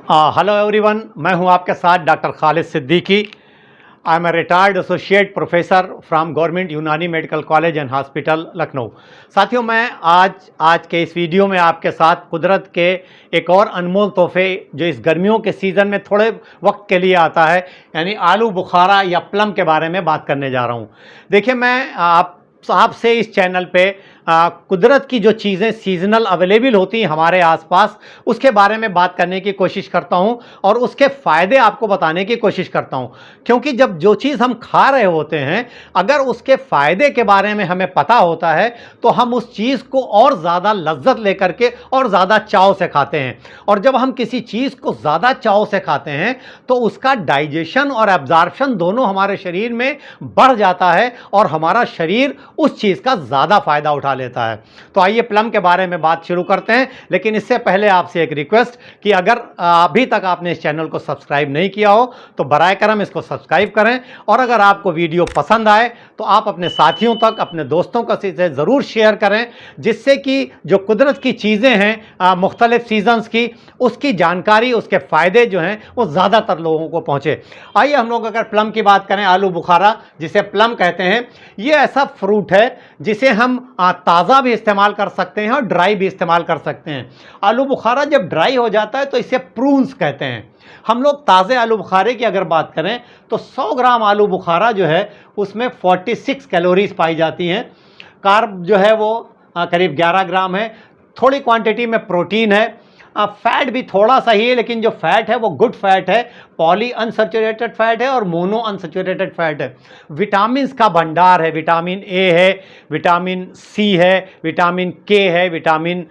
Hello everyone, मैं हूं आपके साथ doctor Khalid Siddiqui. I am a retired associate professor from government Unani medical college and hospital Lucknow. साथियों, मैं आज के इस वीडियो में आपके साथ कुदरत के एक और अनमोल तोहफे जो इस गर्मियों के सीज़न में थोड़े वक्त के लिए आता है, यानी आलू बुखारा या प्लम के बारे में बात करने जा रहा हूँ। देखिए, मैं आपसे इस चैनल पे कुदरत की जो चीज़ें सीजनल अवेलेबल होती हैं हमारे आसपास, उसके बारे में बात करने की कोशिश करता हूं और उसके फ़ायदे आपको बताने की कोशिश करता हूं। क्योंकि जब जो चीज़ हम खा रहे होते हैं, अगर उसके फ़ायदे के बारे में हमें पता होता है तो हम उस चीज़ को और ज़्यादा लज्जत लेकर के और ज़्यादा चाव से खाते हैं। और जब हम किसी चीज़ को ज़्यादा चाव से खाते हैं तो उसका डाइजेशन और एब्जॉर्प्शन दोनों हमारे शरीर में बढ़ जाता है और हमारा शरीर उस चीज़ का ज़्यादा फ़ायदा उठा लेता है। तो आइए प्लम के बारे में बात शुरू करते हैं, लेकिन इससे पहले आपसे एक रिक्वेस्ट कि अगर अभी तक आपने इस चैनल को सब्सक्राइब नहीं किया हो तो बराए करम इसको सब्सक्राइब करें। और अगर आपको वीडियो पसंद आए तो आप अपने साथियों तक, अपने दोस्तों का इसे ज़रूर शेयर करें, जिससे कि जो कुदरत की चीज़ें हैं मुख्तलिफ सीजन्स की, उसकी जानकारी, उसके फ़ायदे जो हैं वो ज़्यादातर लोगों को पहुँचे। आइए हम लोग अगर प्लम की बात करें, आलू बुखारा जिसे प्लम कहते हैं, ये ऐसा फ्रूट है जिसे हम ताज़ा भी इस्तेमाल कर सकते हैं और ड्राई भी इस्तेमाल कर सकते हैं। आलू बुखारा जब ड्राई हो जाता है तो इसे प्रून्स कहते हैं। हम लोग ताज़े आलू बुखारे की अगर बात करें तो 100 ग्राम आलू बुखारा जो है उसमें 46 कैलोरीज पाई जाती हैं। कार्ब जो है वो करीब 11 ग्राम है। थोड़ी क्वांटिटी में प्रोटीन है। फैट भी थोड़ा सा ही है, लेकिन जो फैट है वो गुड फैट है, पॉली अनसैचुरेटेड फैट है और मोनो अनसैचुरेटेड फैट है। विटामिन्स का भंडार है, विटामिन ए है, विटामिन सी है, विटामिन के है, विटामिन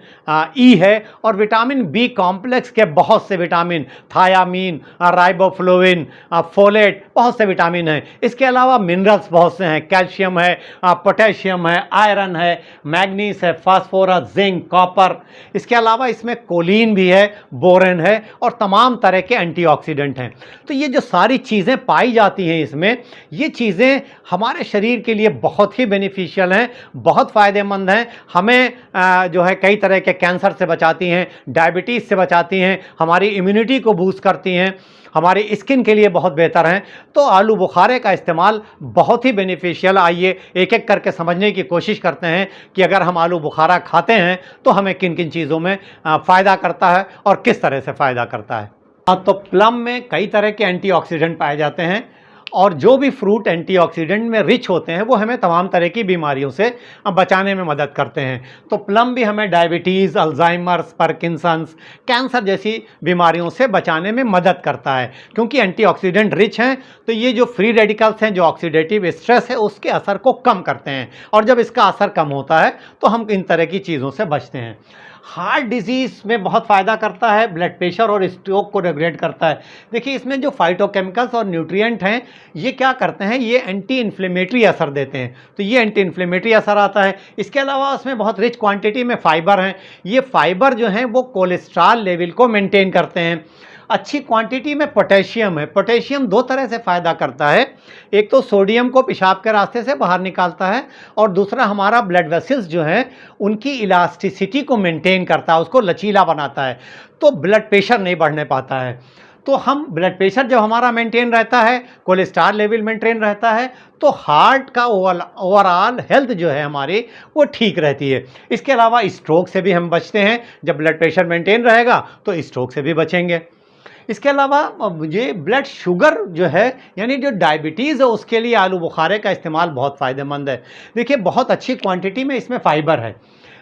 ई है और विटामिन बी कॉम्प्लेक्स के बहुत से विटामिन, थायामीन, राइबोफ्लोविन, फोलेट, बहुत से विटामिन हैं। इसके अलावा मिनरल्स बहुत से हैं, कैल्शियम है, पोटेशियम है, आयरन है, मैग्नीज है, फास्फोरस, जिंक, कॉपर। इसके अलावा इसमें कोलिन भी है, बोरेन है और तमाम तरह के एंटीऑक्सीडेंट हैं। तो ये जो सारी चीज़ें पाई जाती हैं इसमें, ये चीज़ें हमारे शरीर के लिए बहुत ही बेनिफिशियल हैं, बहुत फ़ायदेमंद हैं। हमें जो है कई तरह के कैंसर से बचाती हैं, डायबिटीज़ से बचाती हैं, हमारी इम्यूनिटी को बूस्ट करती हैं, हमारी स्किन के लिए बहुत बेहतर हैं। तो आलू बुखारे का इस्तेमाल बहुत ही बेनिफिशियल। आइए एक एक करके समझने की कोशिश करते हैं कि अगर हम आलू बुखारा खाते हैं तो हमें किन किन चीज़ों में फ़ायदा करता है और किस तरह से फ़ायदा करता है। तो प्लम में कई तरह के एंटीऑक्सीडेंट पाए जाते हैं और जो भी फ्रूट एंटीऑक्सीडेंट में रिच होते हैं वो हमें तमाम तरह की बीमारियों से बचाने में मदद करते हैं। तो प्लम भी हमें डायबिटीज़, अल्जाइमर्स, पार्किंसंस, कैंसर जैसी बीमारियों से बचाने में मदद करता है। क्योंकि एंटीऑक्सीडेंट रिच हैं तो ये जो फ्री रेडिकल्स हैं, जो ऑक्सीडेटिव स्ट्रेस है, उसके असर को कम करते हैं और जब इसका असर कम होता है तो हम इन तरह की चीज़ों से बचते हैं। हार्ट डिजीज़ में बहुत फ़ायदा करता है, ब्लड प्रेशर और स्ट्रोक को रेगुलेट करता है। देखिए, इसमें जो फाइटोकेमिकल्स और न्यूट्रिएंट हैं ये क्या करते हैं, ये एंटी इन्फ्लेमेटरी असर देते हैं, तो ये एंटी इन्फ्लेमेटरी असर आता है। इसके अलावा उसमें बहुत रिच क्वांटिटी में फ़ाइबर हैं। ये फ़ाइबर जो हैं वो कोलेस्ट्रॉल लेवल को मेंटेन करते हैं। अच्छी क्वांटिटी में पोटेशियम है। पोटेशियम दो तरह से फ़ायदा करता है, एक तो सोडियम को पेशाब के रास्ते से बाहर निकालता है और दूसरा हमारा ब्लड वेसल्स जो हैं उनकी इलास्टिसिटी को मेंटेन करता है, उसको लचीला बनाता है, तो ब्लड प्रेशर नहीं बढ़ने पाता है। तो हम ब्लड प्रेशर जब हमारा मेंटेन रहता है, कोलेस्ट्रॉल लेवल मेंटेन रहता है, तो हार्ट का ओवरऑल हेल्थ जो है हमारी वो ठीक रहती है। इसके अलावा स्ट्रोक से भी हम बचते हैं। जब ब्लड प्रेशर मेंटेन रहेगा तो स्ट्रोक से भी बचेंगे। इसके अलावा मुझे ब्लड शुगर जो है, यानी जो डायबिटीज़ है, उसके लिए आलू बुखारे का इस्तेमाल बहुत फ़ायदेमंद है। देखिए, बहुत अच्छी क्वांटिटी में इसमें फ़ाइबर है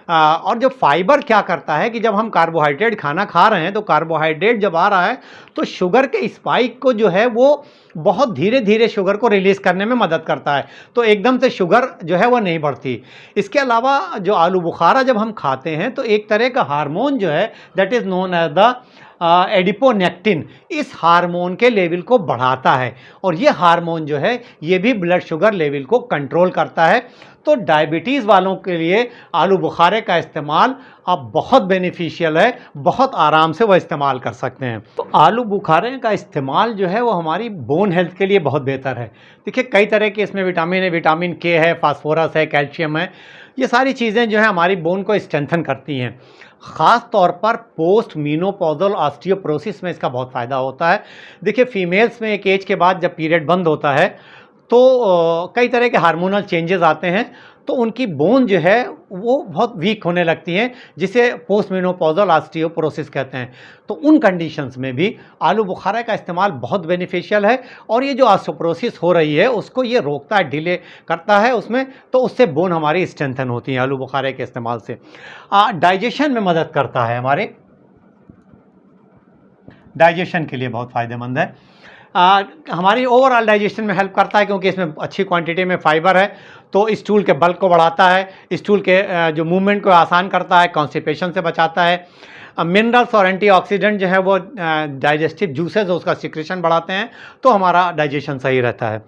और जो फाइबर क्या करता है कि जब हम कार्बोहाइड्रेट खाना खा रहे हैं तो कार्बोहाइड्रेट जब आ रहा है तो शुगर के स्पाइक को जो है वो बहुत धीरे धीरे शुगर को रिलीज़ करने में मदद करता है, तो एकदम से शुगर जो है वो नहीं बढ़ती। इसके अलावा जो आलू बुखारा जब हम खाते हैं तो एक तरह का हार्मोन जो है that is known as the adiponectin, इस हार्मोन के लेवल को बढ़ाता है और ये हार्मोन जो है ये भी ब्लड शुगर लेवल को कंट्रोल करता है। तो डायबिटीज़ वालों के लिए आलू बुखारे का इस्तेमाल अब बहुत बेनिफिशियल है, बहुत आराम से वह इस्तेमाल कर सकते हैं। तो आलू बुखारे का इस्तेमाल जो है वो हमारी बोन हेल्थ के लिए बहुत बेहतर है। देखिए कई तरह के इसमें विटामिन है, विटामिन के है, फास्फोरस है, कैल्शियम है, ये सारी चीज़ें जो है हमारी बोन को स्ट्रेंथन करती हैं। ख़ास तौर पर पोस्ट मीनोपॉज़ल ऑस्टियोपोरोसिस में इसका बहुत फ़ायदा होता है। देखिए फीमेल्स में एक एज के बाद जब पीरियड बंद होता है तो कई तरह के हार्मोनल चेंजेस आते हैं, तो उनकी बोन जो है वो बहुत वीक होने लगती हैं, जिसे पोस्ट मेनोपॉज़ल ऑस्टियोपोरोसिस कहते हैं। तो उन कंडीशंस में भी आलू बुखारा का इस्तेमाल बहुत बेनिफिशियल है और ये जो ऑस्टियोपोरोसिस हो रही है उसको ये रोकता है, डिले करता है उसमें, तो उससे बोन हमारी स्ट्रेंथन होती है आलू बुखारे के इस्तेमाल से। डाइजेशन में मदद करता है, हमारे डाइजेशन के लिए बहुत फ़ायदेमंद है। हमारी ओवरऑल डाइजेशन में हेल्प करता है क्योंकि इसमें अच्छी क्वांटिटी में फाइबर है, तो स्टूल के बल्क को बढ़ाता है, स्टूल के जो मूवमेंट को आसान करता है, कॉन्स्टिपेशन से बचाता है। मिनरल्स और एंटीऑक्सीडेंट जो है वो डाइजेस्टिव जूसेस उसका सिक्रेशन बढ़ाते हैं, तो हमारा डाइजेशन सही रहता है।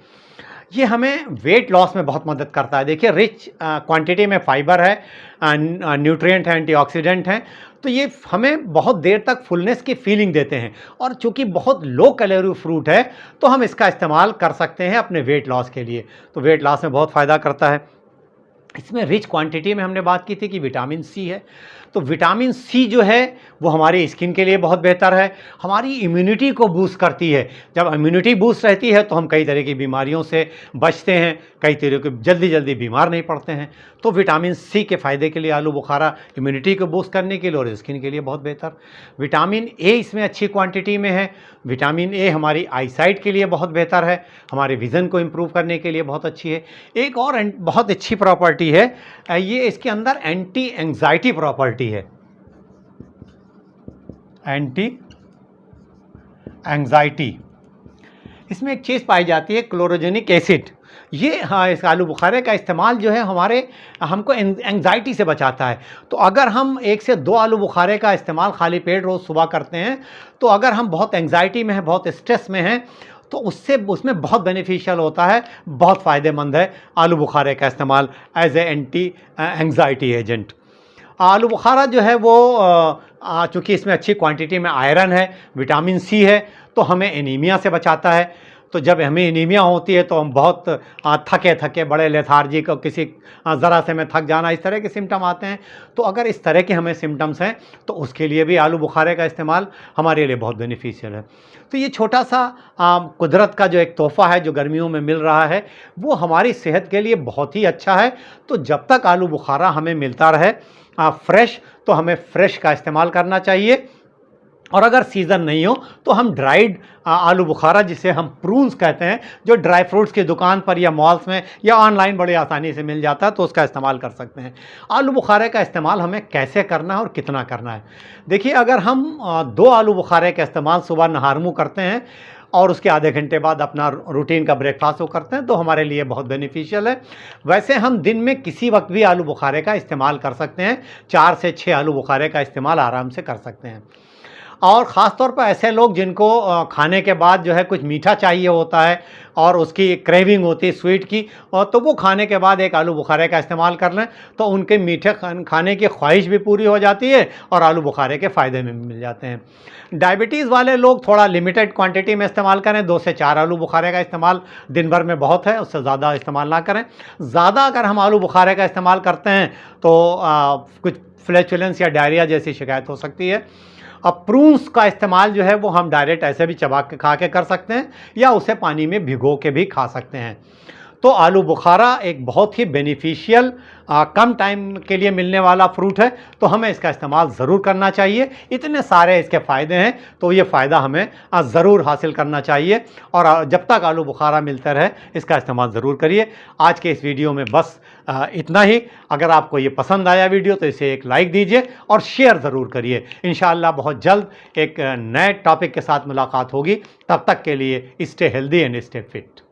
ये हमें वेट लॉस में बहुत मदद करता है। देखिए रिच क्वांटिटी में फाइबर है, न्यूट्रिएंट है, एंटीऑक्सीडेंट हैं, तो ये हमें बहुत देर तक फुलनेस की फीलिंग देते हैं। और चूँकि बहुत लो कैलोरी फ्रूट है तो हम इसका इस्तेमाल कर सकते हैं अपने वेट लॉस के लिए, तो वेट लॉस में बहुत फ़ायदा करता है। इसमें रिच क्वांटिटी में हमने बात की थी कि विटामिन सी है, तो विटामिन सी जो है वो हमारी स्किन के लिए बहुत बेहतर है, हमारी इम्यूनिटी को बूस्ट करती है। जब इम्यूनिटी बूस्ट रहती है तो हम कई तरह की बीमारियों से बचते हैं, कई तरह के जल्दी बीमार नहीं पड़ते हैं। तो विटामिन सी के फ़ायदे के लिए आलू बुखारा इम्यूनिटी को बूस्ट करने के लिए और स्किन के लिए बहुत बेहतर। विटामिन ए इसमें अच्छी क्वांटिटी में है। विटामिन ए हमारी आईसाइट के लिए बहुत बेहतर है, हमारे विज़न को इम्प्रूव करने के लिए बहुत अच्छी है। एक और बहुत अच्छी प्रॉपर्टी है, ये इसके अंदर एंटी एंग्जाइटी प्रॉपर्टी है, एंटी एंग्जाइटी। इसमें एक चीज़ पाई जाती है क्लोरोजेनिक एसिड। ये इस आलू बुखारे का इस्तेमाल जो है हमको एंग्जाइटी से बचाता है। तो अगर हम 1 से 2 आलू बुखारे का इस्तेमाल खाली पेट रोज़ सुबह करते हैं, तो अगर हम बहुत एंग्जाइटी में हैं, बहुत स्ट्रेस में हैं, तो उसमें बहुत बेनिफिशियल होता है, बहुत फ़ायदेमंद है आलू बुखारे का इस्तेमाल as a anti anxiety agent. आलू बुखारा जो है वो चूँकि इसमें अच्छी क्वांटिटी में आयरन है, विटामिन सी है, तो हमें एनीमिया से बचाता है। तो जब हमें एनीमिया होती है तो हम बहुत थके बड़े लेथार्जिक और किसी ज़रा से में थक जाना, इस तरह के सिम्टम आते हैं। तो अगर इस तरह के हमें सिम्टम्स हैं तो उसके लिए भी आलू बुखारे का इस्तेमाल हमारे लिए बहुत बेनिफिशियल है। तो ये छोटा सा कुदरत का जो एक तोहफ़ा है जो गर्मियों में मिल रहा है, वो हमारी सेहत के लिए बहुत ही अच्छा है। तो जब तक आलू बुखारा हमें मिलता रहे फ्रेश, तो हमें फ्रेश का इस्तेमाल करना चाहिए। और अगर सीज़न नहीं हो तो हम ड्राइड आलू बुखारा, जिसे हम प्रून्स कहते हैं, जो ड्राई फ्रूट्स की दुकान पर या मॉल्स में या ऑनलाइन बड़ी आसानी से मिल जाता है, तो उसका इस्तेमाल कर सकते हैं। आलू बुखारे का इस्तेमाल हमें कैसे करना है और कितना करना है। देखिए अगर हम 2 आलू बुखारे का इस्तेमाल सुबह नहार मुँह करते हैं और उसके आधे घंटे बाद अपना रूटीन का ब्रेकफास्ट वो करते हैं, तो हमारे लिए बहुत बेनिफिशियल है। वैसे हम दिन में किसी वक्त भी आलू बुखारे का इस्तेमाल कर सकते हैं, 4 से 6 आलू बुखारे का इस्तेमाल आराम से कर सकते हैं। और ख़ास तौर पर ऐसे लोग जिनको खाने के बाद जो है कुछ मीठा चाहिए होता है और उसकी क्रेविंग होती है स्वीट की, और तो वो खाने के बाद एक आलू बुखारे का इस्तेमाल कर लें, तो उनके मीठे खाने की ख्वाहिश भी पूरी हो जाती है और आलू बुखारे के फ़ायदे में मिल जाते हैं। डायबिटीज़ वाले लोग थोड़ा लिमिटेड क्वांटिटी में इस्तेमाल करें, 2 से 4 आलू बुखारे का इस्तेमाल दिन भर में बहुत है, उससे ज़्यादा इस्तेमाल ना करें। ज़्यादा अगर हम आलू बुखारे का इस्तेमाल करते हैं तो कुछ फ्लैचुलेंस या डायरिया जैसी शिकायत हो सकती है। अब प्रून्स का इस्तेमाल जो है वो हम डायरेक्ट ऐसे भी चबा के खा के कर सकते हैं या उसे पानी में भिगो के भी खा सकते हैं। तो आलू बुखारा एक बहुत ही बेनिफिशियल कम टाइम के लिए मिलने वाला फ्रूट है, तो हमें इसका इस्तेमाल ज़रूर करना चाहिए। इतने सारे इसके फ़ायदे हैं, तो ये फ़ायदा हमें ज़रूर हासिल करना चाहिए और जब तक आलू बुखारा मिलता रहे इसका इस्तेमाल ज़रूर करिए। आज के इस वीडियो में बस इतना ही। अगर आपको ये पसंद आया वीडियो तो इसे एक लाइक दीजिए और शेयर ज़रूर करिए। इंशाअल्लाह बहुत जल्द एक नए टॉपिक के साथ मुलाकात होगी। तब तक के लिए stay healthy and stay fit.